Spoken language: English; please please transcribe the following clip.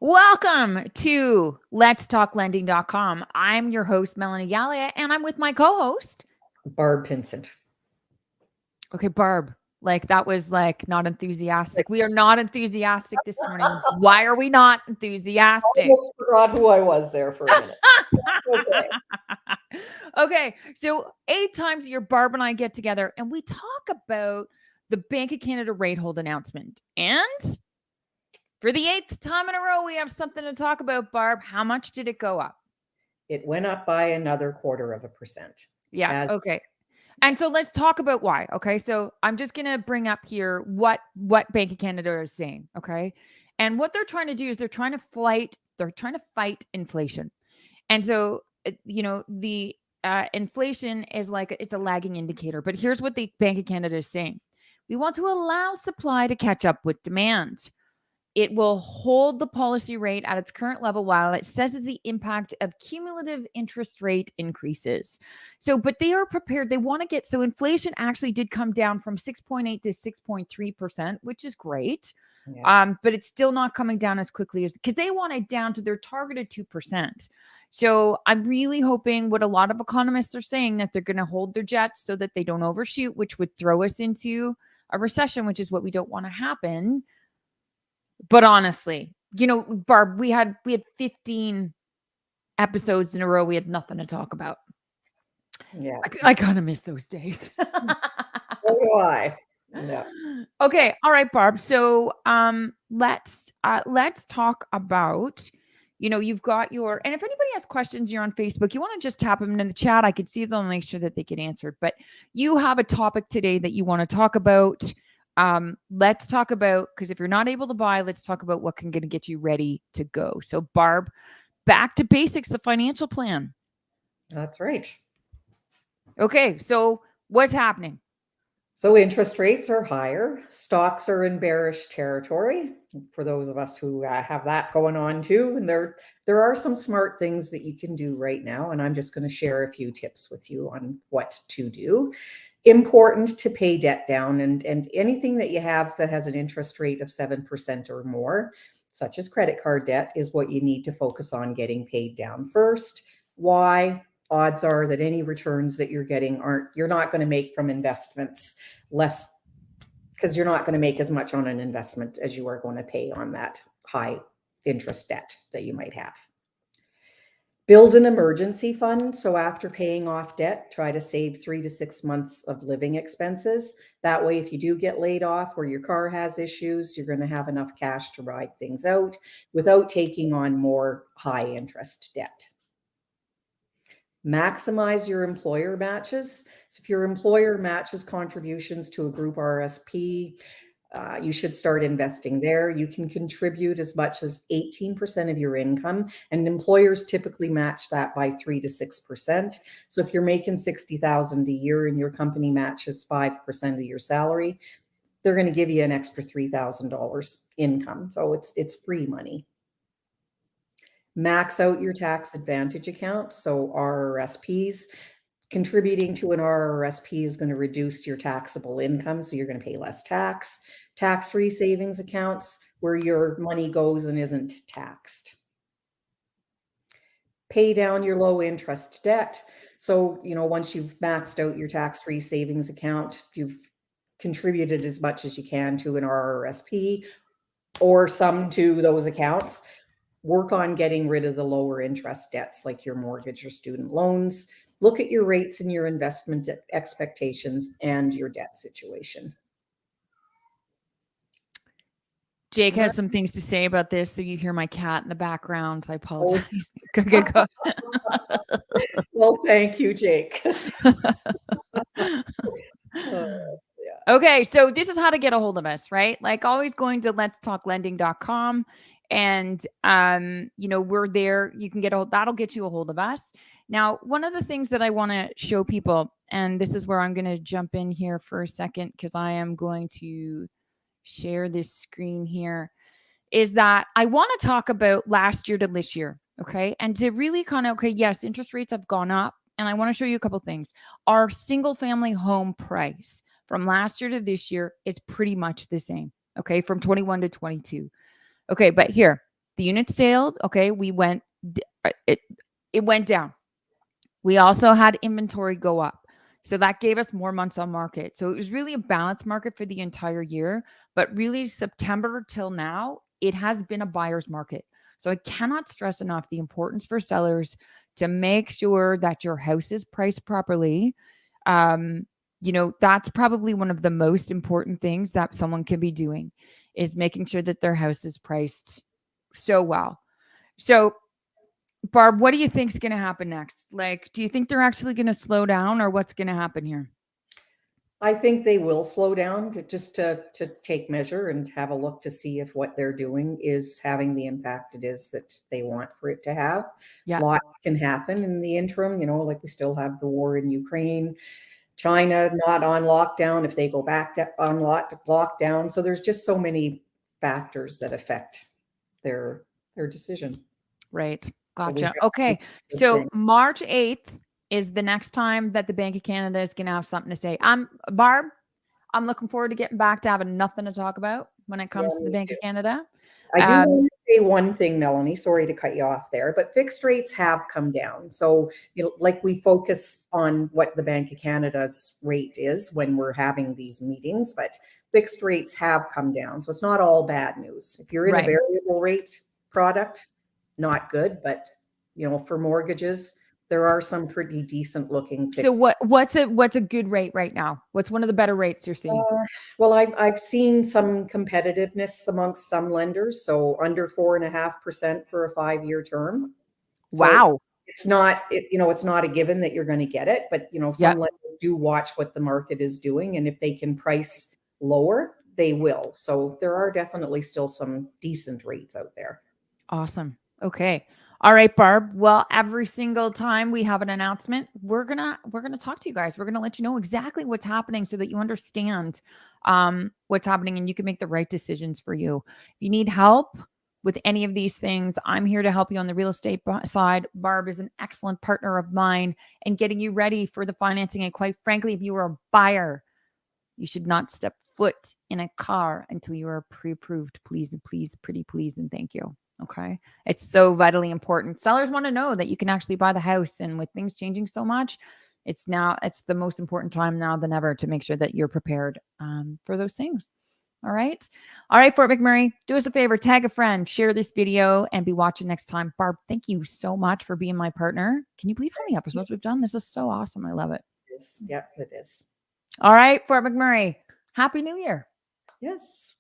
Welcome to Let's Talk Lending.com. I'm your host, Melanie Galea, and I'm with my co-host, Barb Pinsent. Okay, Barb. That was not enthusiastic. We are not enthusiastic this morning. Why are we not enthusiastic? I forgot who I was there for a minute. Okay. Okay, so 8 times a year, Barb and I get together and we talk about the Bank of Canada rate hold announcement. And for the 8th time in a row, we have something to talk about, Barb. How much did it go up? It went up by another 0.25%. Yeah, okay. And so let's talk about why. Okay. So I'm just going to bring up here what Bank of Canada is saying. Okay. And what they're trying to do is they're trying to fight inflation. And so, the inflation is it's a lagging indicator. But here's what the Bank of Canada is saying: we want to allow supply to catch up with demand. It will hold the policy rate at its current level while it assesses the impact of cumulative interest rate increases. So, but they are prepared. They want to so inflation actually did come down from 6.8 to 6.3%, which is great. Yeah. But it's still not coming down as quickly as, because they want it down to their targeted 2%. So I'm really hoping what a lot of economists are saying, that they're going to hold their jets so that they don't overshoot, which would throw us into a recession, which is what we don't want to happen. But honestly, Barb, we had 15 episodes in a row. We had nothing to talk about. Yeah. I kind of miss those days. So do I. Yeah. Okay. All right, Barb. So let's talk about, you've got and if anybody has questions, you're on Facebook, you want to just tap them in the chat. I could see them and make sure that they get answered. But you have a topic today that you want to talk about. Let's talk about, because if you're not able to buy, let's talk about what can get you ready to go. So Barb, back to basics, the financial plan. That's right. Okay. So what's happening? So interest rates are higher. Stocks are in bearish territory for those of us who have that going on too. And there are some smart things that you can do right now. And I'm just going to share a few tips with you on what to do. Important to pay debt down, and anything that you have that has an interest rate of 7% or more, such as credit card debt, is what you need to focus on getting paid down first. Why? Odds are that any returns that you're getting you're not going to make from investments less, because you're not going to make as much on an investment as you are going to pay on that high interest debt that you might have. Build an emergency fund. So after paying off debt, try to save 3 to 6 months of living expenses. That way, if you do get laid off or your car has issues, you're going to have enough cash to ride things out without taking on more high interest debt. Maximize your employer matches. So if your employer matches contributions to a group RSP, you should start investing there. You can contribute as much as 18% of your income, and employers typically match that by 3 to 6%. So if you're making $60,000 a year and your company matches 5% of your salary, they're going to give you an extra $3,000 income. So it's free money. Max out your tax advantage account. So RRSPs. Contributing to an RRSP is going to reduce your taxable income, so you're going to pay less tax. Tax-free savings accounts, where your money goes and isn't taxed. Pay down your low interest debt. So, once you've maxed out your tax-free savings account, you've contributed as much as you can to an RRSP or some to those accounts. Work on getting rid of the lower interest debts like your mortgage or student loans. Look at your rates and your investment expectations and your debt situation. Jake has some things to say about this, so you hear my cat in the background. I apologize. Go. Well, thank you, Jake. Okay, so this is how to get a hold of us, right? Like always, going to letstalklending.com, and we're there. You can that'll get you a hold of us. Now, one of the things that I want to show people, and this is where I'm going to jump in here for a second, because I am going to share this screen here, is that I want to talk about last year to this year, okay? And to really yes, interest rates have gone up, and I want to show you a couple things. Our single family home price from last year to this year is pretty much the same, okay, from 21 to 22. Okay, but here, The unit sailed. Okay. It, it went down. We also had inventory go up. So that gave us more months on market. So it was really a balanced market for the entire year. But really, September till now, it has been a buyer's market. So I cannot stress enough the importance for sellers to make sure that your house is priced properly. That's probably one of the most important things that someone can be doing is making sure that their house is priced so well. So Barb, what do you think is going to happen next? Like, do you think they're actually going to slow down or what's going to happen here? I think they will slow down to take measure and have a look to see if what they're doing is having the impact it is that they want for it to have. Yeah. Lots can happen in the interim, like we still have the war in Ukraine, China not on lockdown if they go back on lockdown. So there's just so many factors that affect their decision. Right. Gotcha. Okay. So March 8th is the next time that the Bank of Canada is going to have something to say. Barb, I'm looking forward to getting back to having nothing to talk about when it comes to the Bank of Canada. I do want to say one thing, Melanie, sorry to cut you off there, but fixed rates have come down. So, like we focus on what the Bank of Canada's rate is when we're having these meetings, but fixed rates have come down. So it's not all bad news. If you're in a variable rate product, not good, but for mortgages, there are some pretty decent looking fixed. So what's a good rate right now? What's one of the better rates you're seeing? Well, I've seen some competitiveness amongst some lenders, so under 4.5% for a 5-year term. Wow. So it's not a given that you're going to get it, but some lenders do watch what the market is doing, and if they can price lower, they will. So there are definitely still some decent rates out there. Awesome. Okay. All right, Barb. Well, every single time we have an announcement, we're gonna talk to you guys. We're gonna let you know exactly what's happening so that you understand what's happening and you can make the right decisions for you. If you need help with any of these things, I'm here to help you on the real estate side. Barb is an excellent partner of mine in getting you ready for the financing. And quite frankly, if you are a buyer, you should not step foot in a car until you are pre-approved. Please, pretty please, and thank you. Okay. It's so vitally important. Sellers want to know that you can actually buy the house. And with things changing so much, it's the most important time now than ever to make sure that you're prepared for those things. All right. All right, Fort McMurray, do us a favor, tag a friend, share this video, and be watching next time. Barb, thank you so much for being my partner. Can you believe how many episodes we've done? This is so awesome. I love it. Yeah, it is. All right, Fort McMurray, Happy New Year. Yes.